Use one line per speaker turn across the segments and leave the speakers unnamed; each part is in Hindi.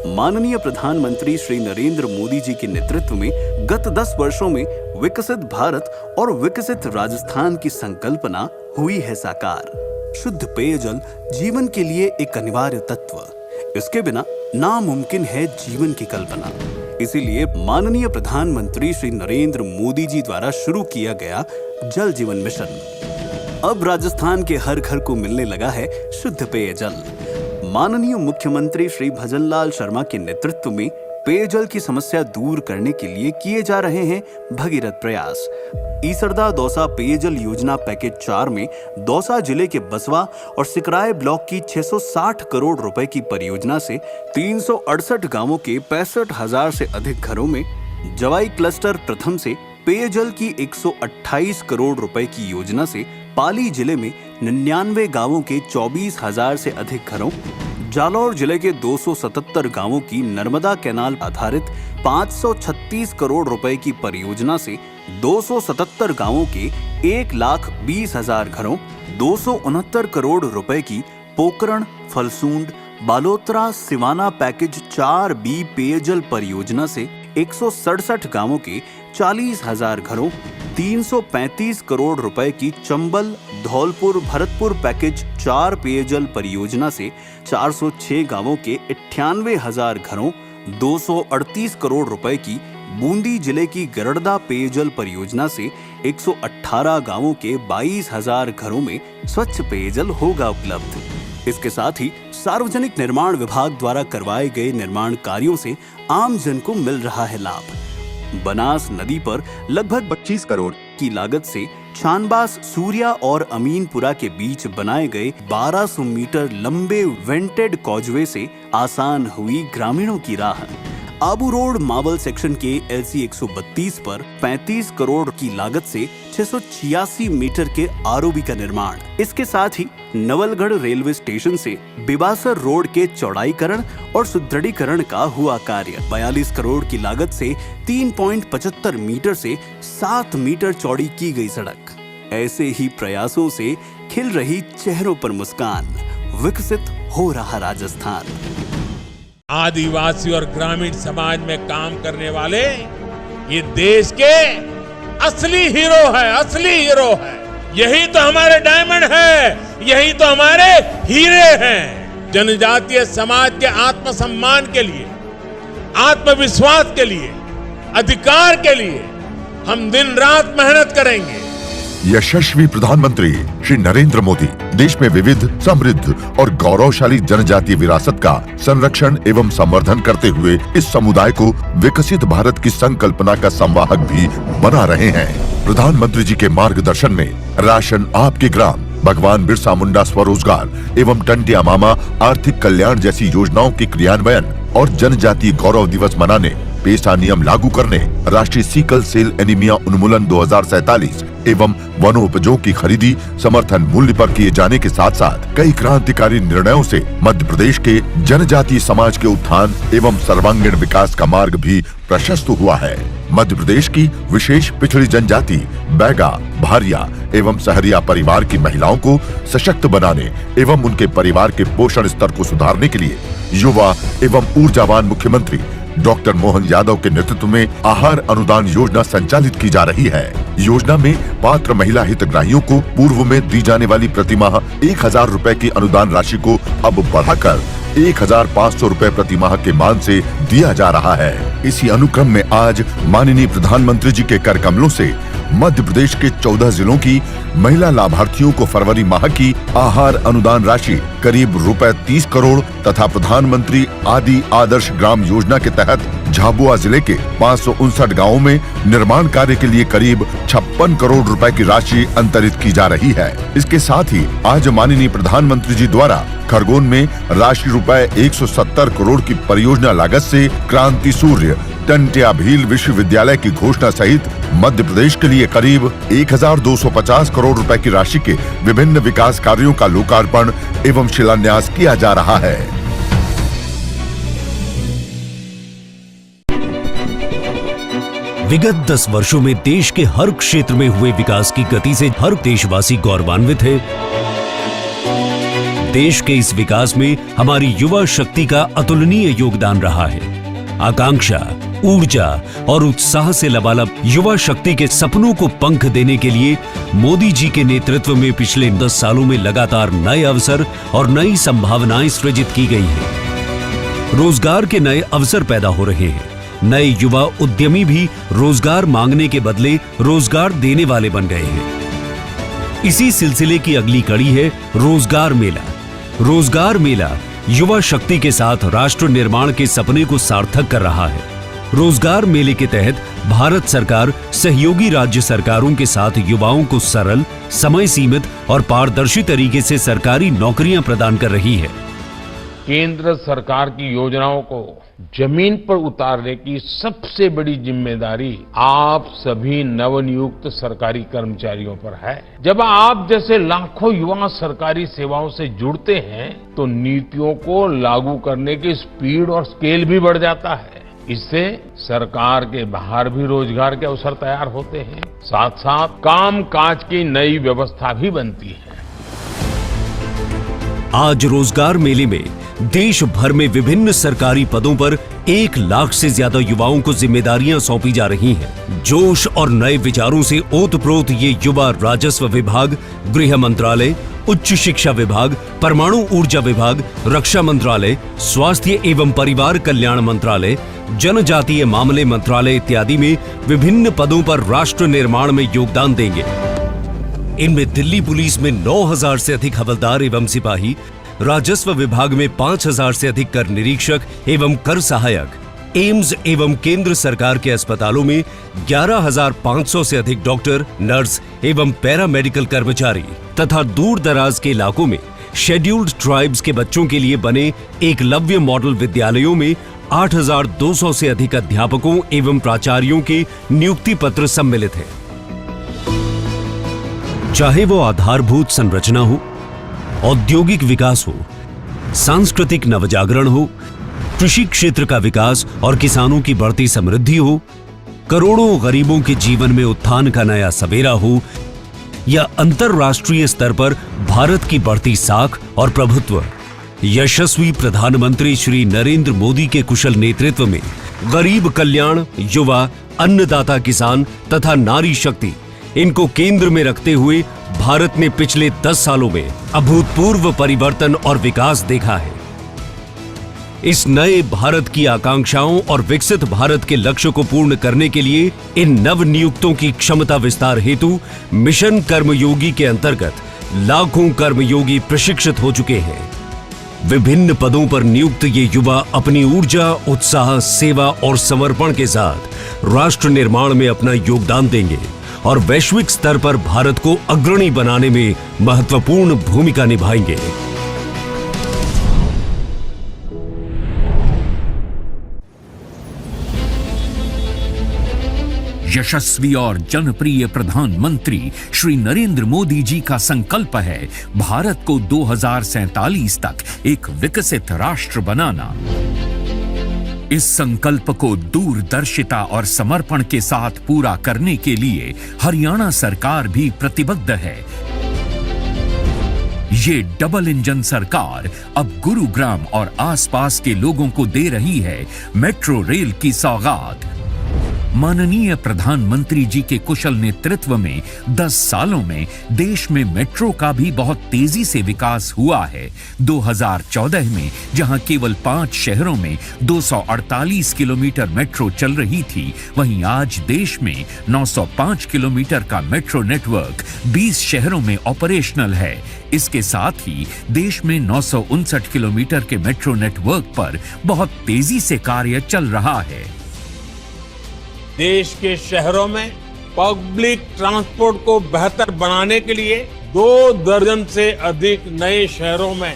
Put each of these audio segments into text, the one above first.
माननीय प्रधानमंत्री श्री नरेंद्र मोदी जी के नेतृत्व में गत 10 वर्षों में विकसित भारत और विकसित राजस्थान की संकल्पना हुई है साकार। शुद्ध पेयजल जीवन के लिए एक अनिवार्य तत्व, इसके बिना नामुमकिन है जीवन की कल्पना। इसीलिए माननीय प्रधानमंत्री श्री नरेंद्र मोदी जी द्वारा शुरू किया गया जल जीवन मिशन। अब राजस्थान के हर घर को मिलने लगा है शुद्ध पेयजल। माननीय मुख्यमंत्री श्री भजनलाल शर्मा के नेतृत्व में पेयजल की समस्या दूर करने के लिए किए जा रहे हैं भगीरथ प्रयास। ईसरदा दौसा पेयजल योजना पैकेज 4 में दौसा जिले के बसवा और सिकराय ब्लॉक की 660 करोड़ रुपए की परियोजना से 368 गांवों के 65,000 से अधिक घरों में, जवाई क्लस्टर प्रथम से पेयजल की 128 करोड़ रुपए की योजना से पाली जिले में 99 गांवों के 24,000 से अधिक घरों, जालौर जिले के 277 गांवों की नर्मदा कैनाल आधारित 536 करोड़ रुपए की परियोजना से 277 गांवों के 1,20,000 घरों, 269 करोड़ रुपए की पोकरण, फलसूंड, बालोतरा, सिवाना पैकेज 4B पेयजल परियोजना से 167 गांवों के 40,000 घरों, 335 करोड़ रुपए की चंबल, धौलपुर, भरतपुर पैकेज 4 पेयजल परियोजना से 406 गांवों के 98,000 घरों, 238 करोड़ रुपए की बूंदी जिले की गरड़दा पेयजल परियोजना से 118 गांवों के 22,000 घरों में स्वच्छ पेयजल होगा उपलब्ध। इसके साथ ही सार्वजनिक निर्माण विभाग द्वारा करवाए गए निर्माण कार्यों से आम जन को मिल रहा है लाभ। बनास नदी पर लगभग 25 करोड़ की लागत से छानबास, सूर्या और अमीनपुरा के बीच बनाए गए 1200 मीटर लंबे वेंटेड कॉजवे से आसान हुई ग्रामीणों की राह। आबू रोड मावल सेक्शन के LC 132 पर 35 करोड़ की लागत से 686 मीटर के ROB का निर्माण। इसके साथ ही नवलगढ़ रेलवे स्टेशन से बिबासर रोड के चौड़ाईकरण और सुदृढ़ीकरण का हुआ कार्य। 42 करोड़ की लागत से 3.75 मीटर से 7 मीटर चौड़ी की गई सड़क। ऐसे ही प्रयासों से खिल रही चेहरों पर मुस्कान, विकसित हो रहा राजस्थान।
आदिवासी और ग्रामीण समाज में काम करने वाले ये देश के असली हीरो है, असली हीरो है। यही तो हमारे डायमंड है, यही तो हमारे हीरे हैं। जनजातीय समाज के आत्मसम्मान के लिए, आत्मविश्वास के लिए, अधिकार के लिए हम दिन रात मेहनत करेंगे।
यशस्वी प्रधानमंत्री श्री नरेंद्र मोदी देश में विविध, समृद्ध और गौरवशाली जनजातीय विरासत का संरक्षण एवं संवर्धन करते हुए इस समुदाय को विकसित भारत की संकल्पना का संवाहक भी बना रहे हैं। प्रधानमंत्री जी के मार्गदर्शन में राशन आपके ग्राम, भगवान बिरसा मुंडा स्वरोजगार एवं टंटिया मामा आर्थिक कल्याण जैसी योजनाओं के क्रियान्वयन और जनजातीय गौरव दिवस मनाने, पेशा नियम लागू करने, राष्ट्रीय सीकल सेल एनीमिया उन्मूलन 2047 एवं वनोपजों की खरीदी समर्थन मूल्य पर किए जाने के साथ साथ कई क्रांतिकारी निर्णयों से मध्य प्रदेश के जनजातीय समाज के उत्थान एवं सर्वांगीण विकास का मार्ग भी प्रशस्त हुआ है। मध्य प्रदेश की विशेष पिछड़ी जनजाति बैगा, भारिया एवं सहरिया परिवार की महिलाओं को सशक्त बनाने एवं उनके परिवार के पोषण स्तर को सुधारने के लिए युवा एवं ऊर्जावान मुख्यमंत्री डॉक्टर मोहन यादव के नेतृत्व में आहार अनुदान योजना संचालित की जा रही है। योजना में पात्र महिला हितग्राहियों को पूर्व में दी जाने वाली प्रतिमाह 1,000 रुपए की अनुदान राशि को अब बढ़ाकर 1,500 रुपए प्रति माह के मान से दिया जा रहा है। इसी अनुक्रम में आज माननीय प्रधानमंत्री जी के कर कमलों से मध्य प्रदेश के 14 जिलों की महिला लाभार्थियों को फरवरी माह की आहार अनुदान राशि करीब रुपए 30 करोड़ तथा प्रधानमंत्री आदि आदर्श ग्राम योजना के तहत झाबुआ जिले के 559 गाँवों में निर्माण कार्य के लिए करीब 56 करोड़ रुपए की राशि अंतरित की जा रही है। इसके साथ ही आज माननीय प्रधानमंत्री जी द्वारा खरगोन में राशि रुपए 170 करोड़ की परियोजना लागत से क्रांति सूर्य टंटिया भील विश्वविद्यालय की घोषणा सहित मध्य प्रदेश के लिए करीब 1,250 करोड़ रुपए की राशि के विभिन्न विकास कार्यों का लोकार्पण एवं शिलान्यास किया जा रहा है।
विगत 10 वर्षों में देश के हर क्षेत्र में हुए विकास की गति से हर देशवासी गौरवान्वित है। देश के इस विकास में हमारी युवा शक्ति का अतुलनीय योगदान रहा है। आकांक्षा, ऊर्जा और उत्साह से लबालब युवा शक्ति के सपनों को पंख देने के लिए मोदी जी के नेतृत्व में पिछले 10 सालों में लगातार नए अवसर और नई संभावनाएं सृजित की गई हैं। रोजगार के नए अवसर पैदा हो रहे हैं। नए युवा उद्यमी भी रोजगार मांगने के बदले रोजगार देने वाले बन गए हैं। इसी सिलसिले की अगली कड़ी है रोजगार मेला। रोजगार मेला युवा शक्ति के साथ राष्ट्र निर्माण के सपने को सार्थक कर रहा है। रोजगार मेले के तहत भारत सरकार सहयोगी राज्य सरकारों के साथ युवाओं को सरल, समय सीमित और पारदर्शी तरीके से सरकारी नौकरियां प्रदान कर रही है।
केंद्र सरकार की योजनाओं को जमीन पर उतारने की सबसे बड़ी जिम्मेदारी आप सभी नवनियुक्त सरकारी कर्मचारियों पर है। जब आप जैसे लाखों युवा सरकारी सेवाओं से जुड़ते हैं तो नीतियों को लागू करने की स्पीड और स्केल भी बढ़ जाता है। इससे सरकार के बाहर भी रोजगार के अवसर तैयार होते हैं, साथ साथ कामकाज की नई व्यवस्था भी बनती है।
आज रोजगार मेले में देश भर में विभिन्न सरकारी पदों पर 1 लाख से ज्यादा युवाओं को जिम्मेदारियां सौंपी जा रही हैं। जोश और नए विचारों से ओतप्रोत ये युवा राजस्व विभाग, गृह मंत्रालय, उच्च शिक्षा विभाग, परमाणु ऊर्जा विभाग, रक्षा मंत्रालय, स्वास्थ्य एवं परिवार कल्याण मंत्रालय, जनजातीय मामले मंत्रालय इत्यादि में विभिन्न पदों पर राष्ट्र निर्माण में योगदान देंगे। इनमें दिल्ली पुलिस में 9,000 से अधिक हवलदार एवं सिपाही, राजस्व विभाग में 5,000 से अधिक कर निरीक्षक एवं कर सहायक, एम्स एवं केंद्र सरकार के अस्पतालों में 11,500 से अधिक डॉक्टर, नर्स एवं पैरामेडिकल कर्मचारी तथा दूर दराज के इलाकों में शेड्यूल्ड ट्राइब्स के बच्चों के लिए बने एकलव्य मॉडल विद्यालयों में 8,200 से अधिक अध्यापकों एवं प्राचार्यों के नियुक्ति पत्र सम्मिलित हैं। चाहे वो आधारभूत संरचना हो, औद्योगिक विकास हो, सांस्कृतिक नवजागरण हो, कृषि क्षेत्र का विकास और किसानों की बढ़ती समृद्धि हो, करोड़ों गरीबों के जीवन में उत्थान का नया सवेरा हो, या अंतर्राष्ट्रीय स्तर पर भारत की बढ़ती साख और प्रभुत्व, यशस्वी प्रधानमंत्री श्री नरेंद्र मोदी के कुशल नेतृत्व में गरीब कल्याण, युवा, अन्नदाता किसान तथा नारी शक्ति, इनको केंद्र में रखते हुए भारत ने पिछले 10 सालों में अभूतपूर्व परिवर्तन और विकास देखा है। इस नए भारत की आकांक्षाओं और विकसित भारत के लक्ष्य को पूर्ण करने के लिए इन नव नियुक्तों की क्षमता विस्तार हेतु मिशन कर्मयोगी के अंतर्गत लाखों कर्मयोगी प्रशिक्षित हो चुके हैं। विभिन्न पदों पर नियुक्त ये युवा अपनी ऊर्जा, उत्साह, सेवा और समर्पण के साथ राष्ट्र निर्माण में अपना योगदान देंगे और वैश्विक स्तर पर भारत को अग्रणी बनाने में महत्वपूर्ण भूमिका निभाएंगे।
यशस्वी और जनप्रिय प्रधानमंत्री श्री नरेंद्र मोदी जी का संकल्प है भारत को 2047 तक एक विकसित राष्ट्र बनाना। इस संकल्प को दूरदर्शिता और समर्पण के साथ पूरा करने के लिए हरियाणा सरकार भी प्रतिबद्ध है। ये डबल इंजन सरकार अब गुरुग्राम और आसपास के लोगों को दे रही है मेट्रो रेल की सौगात। माननीय प्रधानमंत्री जी के कुशल नेतृत्व में 10 सालों में देश में मेट्रो का भी बहुत तेजी से विकास हुआ है। 2014 में जहां केवल 5 शहरों में 248 किलोमीटर मेट्रो चल रही थी, वहीं आज देश में 905 किलोमीटर का मेट्रो नेटवर्क 20 शहरों में ऑपरेशनल है। इसके साथ ही देश में 959 किलोमीटर के मेट्रो नेटवर्क पर बहुत तेजी से कार्य चल रहा है।
देश के शहरों में पब्लिक ट्रांसपोर्ट को बेहतर बनाने के लिए 2 दर्जन से अधिक नए शहरों में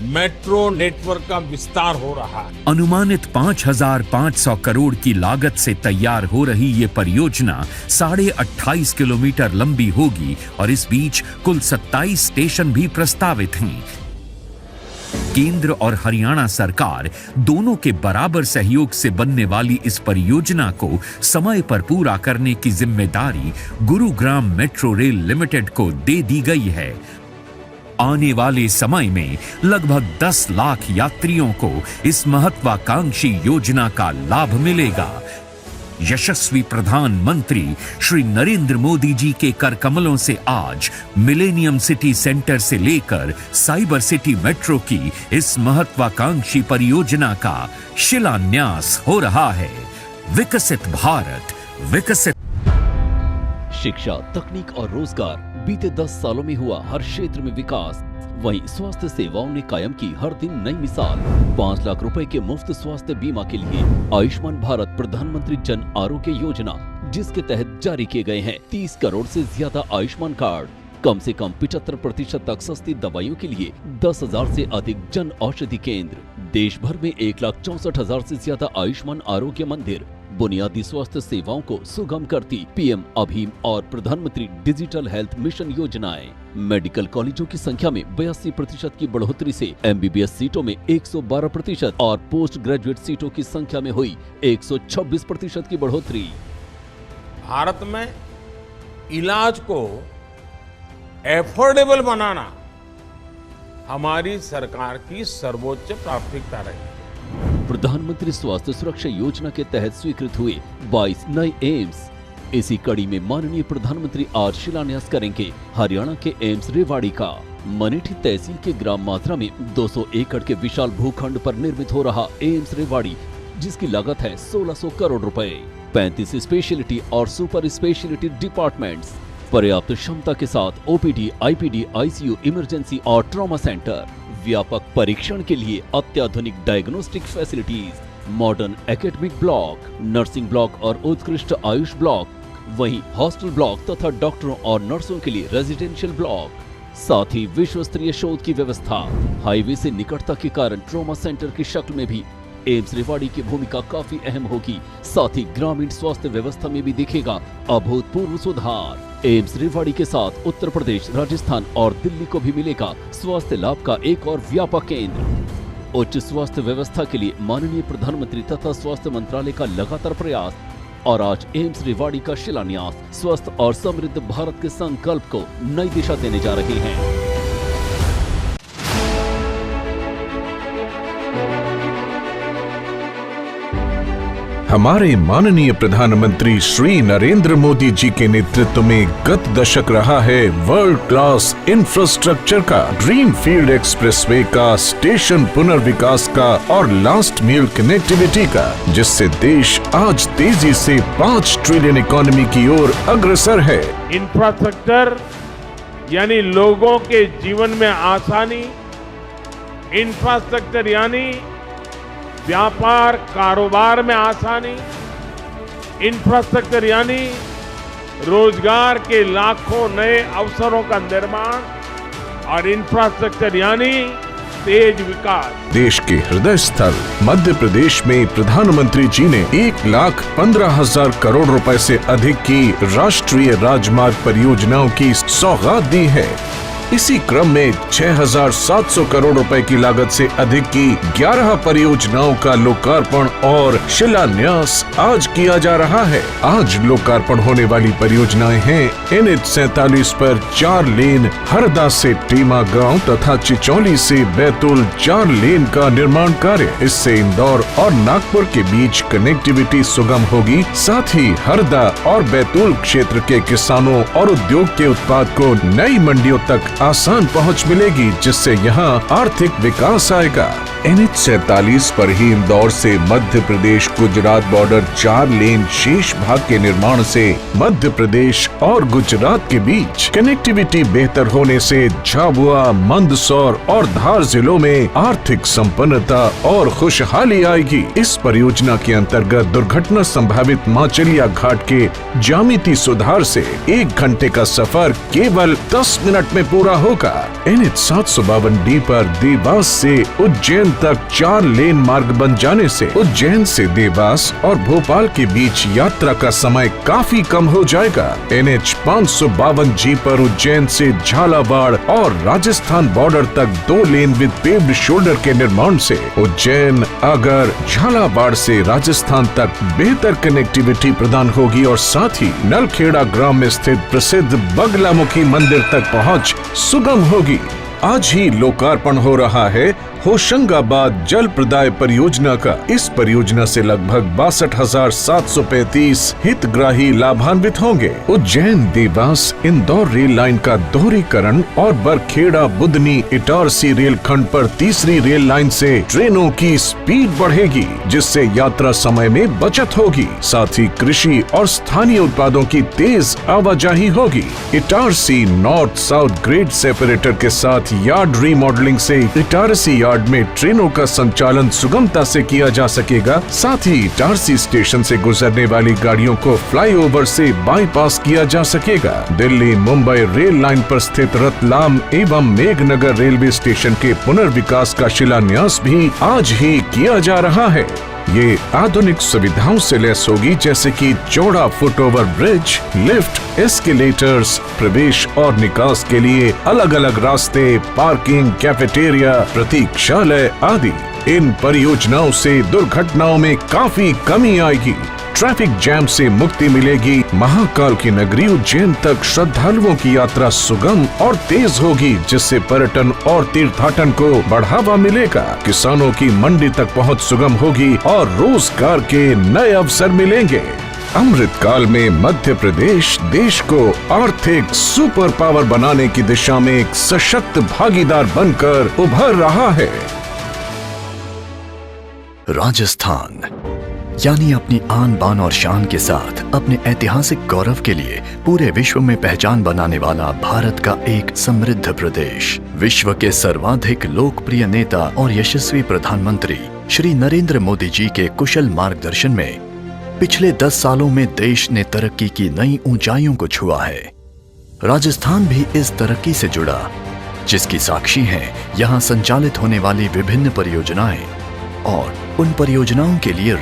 मेट्रो नेटवर्क का विस्तार हो रहा है।
अनुमानित 5,500 करोड़ की लागत से तैयार हो रही ये परियोजना 28.5 किलोमीटर लंबी होगी और इस बीच कुल 27 स्टेशन भी प्रस्तावित हैं। केंद्र और हरियाणा सरकार दोनों के बराबर सहयोग से बनने वाली इस परियोजना को समय पर पूरा करने की जिम्मेदारी गुरुग्राम मेट्रो रेल लिमिटेड को दे दी गई है। आने वाले समय में लगभग 10 लाख यात्रियों को इस महत्वाकांक्षी योजना का लाभ मिलेगा। यशस्वी प्रधानमंत्री श्री नरेंद्र मोदी जी के कर कमलों से आज मिलेनियम सिटी सेंटर से लेकर साइबर सिटी मेट्रो की इस महत्वाकांक्षी परियोजना का शिलान्यास हो रहा है। विकसित भारत, विकसित।
शिक्षा, तकनीक और रोजगार, बीते 10 सालों में हुआ हर क्षेत्र में विकास। वहीं स्वास्थ्य सेवाओं ने कायम की हर दिन नई मिसाल। 5 लाख रुपए के मुफ्त स्वास्थ्य बीमा के लिए आयुष्मान भारत प्रधानमंत्री जन आरोग्य योजना, जिसके तहत जारी किए गए हैं 30 करोड़ से ज्यादा आयुष्मान कार्ड। कम से कम 75% तक सस्ती दवाइयों के लिए 10,000 से अधिक जन औषधि केंद्र। देश भर में 1,64,000 से ज्यादा आयुष्मान आरोग्य मंदिर। बुनियादी स्वास्थ्य सेवाओं को सुगम करती पीएम अभीम और प्रधानमंत्री डिजिटल हेल्थ मिशन योजनाएं। मेडिकल कॉलेजों की संख्या में 82% की बढ़ोतरी से एमबीबीएस सीटों में 112% और पोस्ट ग्रेजुएट सीटों की संख्या में हुई 126% की बढ़ोतरी।
भारत में इलाज को एफोर्डेबल बनाना हमारी सरकार की सर्वोच्च प्राथमिकता रही।
प्रधानमंत्री स्वास्थ्य सुरक्षा योजना के तहत स्वीकृत हुए 22 नए एम्स। इसी कड़ी में माननीय प्रधानमंत्री आज शिलान्यास करेंगे हरियाणा के एम्स रेवाड़ी का। मनेठी तहसील के ग्राम मात्रा में 200 एकड़ के विशाल भूखंड पर निर्मित हो रहा एम्स रेवाड़ी, जिसकी लागत है 1600 करोड़ रुपए। 35 स्पेशलिटी और सुपर स्पेशलिटी डिपार्टमेंट्स, पर्याप्त क्षमता के साथ ओपीडी, आईपीडी, आईसीयू, इमरजेंसी और ट्रॉमा सेंटर, व्यापक परीक्षण के लिए अत्याधुनिक diagnostic facilities, modern academic block, nursing block और उत्कृष्ट आयुष ब्लॉक, वहीं हॉस्टल ब्लॉक तथा डॉक्टरों और नर्सों के लिए रेजिडेंशियल ब्लॉक, साथ ही विश्व स्तरीय शोध की व्यवस्था। हाईवे से निकटता के कारण ट्रॉमा सेंटर की शक्ल में भी एम्स रेवाड़ी की भूमिका काफी अहम होगी। साथ ही ग्रामीण स्वास्थ्य व्यवस्था में भी दिखेगा अभूतपूर्व सुधार। एम्स रेवाड़ी के साथ उत्तर प्रदेश, राजस्थान और दिल्ली को भी मिलेगा स्वास्थ्य लाभ का एक और व्यापक केंद्र। उच्च स्वास्थ्य व्यवस्था के लिए माननीय प्रधानमंत्री तथा स्वास्थ्य मंत्रालय का लगातार प्रयास और आज एम्स रेवाड़ी का शिलान्यास स्वस्थ और समृद्ध भारत के संकल्प को नई दिशा देने जा रहे हैं।
हमारे माननीय प्रधानमंत्री श्री नरेंद्र मोदी जी के नेतृत्व में गत दशक रहा है वर्ल्ड क्लास इंफ्रास्ट्रक्चर का, ग्रीन फील्ड एक्सप्रेसवे का, स्टेशन पुनर्विकास का और लास्ट मील कनेक्टिविटी का, जिससे देश आज तेजी से 5 ट्रिलियन इकोनॉमी की ओर अग्रसर है।
इंफ्रास्ट्रक्चर यानी लोगों के जीवन में आसानी, इंफ्रास्ट्रक्चर यानी व्यापार कारोबार में आसानी, इंफ्रास्ट्रक्चर यानी रोजगार के लाखों नए अवसरों का निर्माण और इंफ्रास्ट्रक्चर यानी तेज विकास।
देश के हृदय स्थल मध्य प्रदेश में प्रधानमंत्री जी ने 1,15,000 करोड़ रुपए से अधिक की राष्ट्रीय राजमार्ग परियोजनाओं की सौगात दी है। इसी क्रम में 6,700 करोड़ रुपए की लागत से अधिक की 11 परियोजनाओं का लोकार्पण और शिलान्यास आज किया जा रहा है। आज लोकार्पण होने वाली परियोजनाएं हैं NH 47 पर 4 लेन हरदा से टीमा गांव तथा चिचौली से बैतूल 4 लेन का निर्माण कार्य। इससे इंदौर और नागपुर के बीच कनेक्टिविटी सुगम होगी। साथ ही हरदा और बैतूल क्षेत्र के किसानों और उद्योग के उत्पाद को नई मंडियों तक आसान पहुंच मिलेगी, जिससे यहां आर्थिक विकास आएगा। NH 47 पर ही इंदौर से मध्य प्रदेश गुजरात बॉर्डर 4 लेन शेष भाग के निर्माण से मध्य प्रदेश और गुजरात के बीच कनेक्टिविटी बेहतर होने से झाबुआ, मंदसौर और धार जिलों में आर्थिक संपन्नता और खुशहाली आएगी। इस परियोजना के अंतर्गत दुर्घटना संभावित माचलिया घाट के ज्यामिति सुधार से 1 घंटे का सफर केवल 10 मिनट में पूरा होगा। NH 752D पर देवास से उज्जैन तक 4 लेन मार्ग बन जाने से उज्जैन से देवास और भोपाल के बीच यात्रा का समय काफी कम हो जाएगा। NH 552G पर उज्जैन से झालावाड़ और राजस्थान बॉर्डर तक 2 लेन विद पेव्ड शोल्डर के निर्माण से उज्जैन, अगर, झालावाड़ से राजस्थान तक बेहतर कनेक्टिविटी प्रदान होगी और साथ ही नलखेड़ा ग्राम में स्थित प्रसिद्ध बगलामुखी मंदिर तक पहुँच सुगम होगी। आज ही लोकार्पण हो रहा है होशंगाबाद जल प्रदाय परियोजना का। इस परियोजना से लगभग 62,735 हितग्राही लाभान्वित होंगे। उज्जैन देवास इंदौर रेल लाइन का दोहरीकरण और बरखेड़ा बुधनी इटारसी रेल खंड पर तीसरी रेल लाइन से ट्रेनों की स्पीड बढ़ेगी, जिससे यात्रा समय में बचत होगी। साथ ही कृषि और स्थानीय उत्पादों की तेज आवाजाही होगी। Itarsi north south grade separator के साथ यार्ड रीमॉडलिंग से इटारसी यार्ड में ट्रेनों का संचालन सुगमता से किया जा सकेगा। साथ ही इटारसी स्टेशन से गुजरने वाली गाड़ियों को फ्लाईओवर से बाईपास किया जा सकेगा। दिल्ली मुंबई रेल लाइन पर स्थित रतलाम एवं मेघनगर रेलवे स्टेशन के पुनर्विकास का शिलान्यास भी आज ही किया जा रहा है। ये आधुनिक सुविधाओं से लैस होगी, जैसे कि चौड़ा फुटओवर ब्रिज, लिफ्ट, एस्केलेटर्स, प्रवेश और निकास के लिए अलग अलग रास्ते, पार्किंग, कैफेटेरिया, प्रतीक्षालय आदि। इन परियोजनाओं से दुर्घटनाओं में काफी कमी आएगी। ट्रैफिक जैम से मुक्ति मिलेगी। महाकाल की नगरी उज्जैन तक श्रद्धालुओं की यात्रा सुगम और तेज होगी, जिससे पर्यटन और तीर्थाटन को बढ़ावा मिलेगा। किसानों की मंडी तक पहुंच सुगम होगी और रोजगार के नए अवसर मिलेंगे। अमृतकाल में मध्य प्रदेश देश को आर्थिक सुपर पावर बनाने की दिशा में एक सशक्त भागीदार बनकर उभर रहा है।
राजस्थान यानी अपनी आन बान और शान के साथ अपने ऐतिहासिक गौरव के लिए पूरे विश्व में पहचान बनाने वाला भारत का एक समृद्ध प्रदेश। विश्व के सर्वाधिक लोकप्रिय नेता और यशस्वी प्रधानमंत्री श्री नरेंद्र मोदी जी के कुशल मार्गदर्शन में पिछले 10 सालों में देश ने तरक्की की नई ऊंचाइयों को छुआ है। राजस्थान भी इस तरक्की से जुड़ा, जिसकी साक्षी हैं यहाँ संचालित होने वाली विभिन्न परियोजनाएं और उन परियोजनाओं के लिए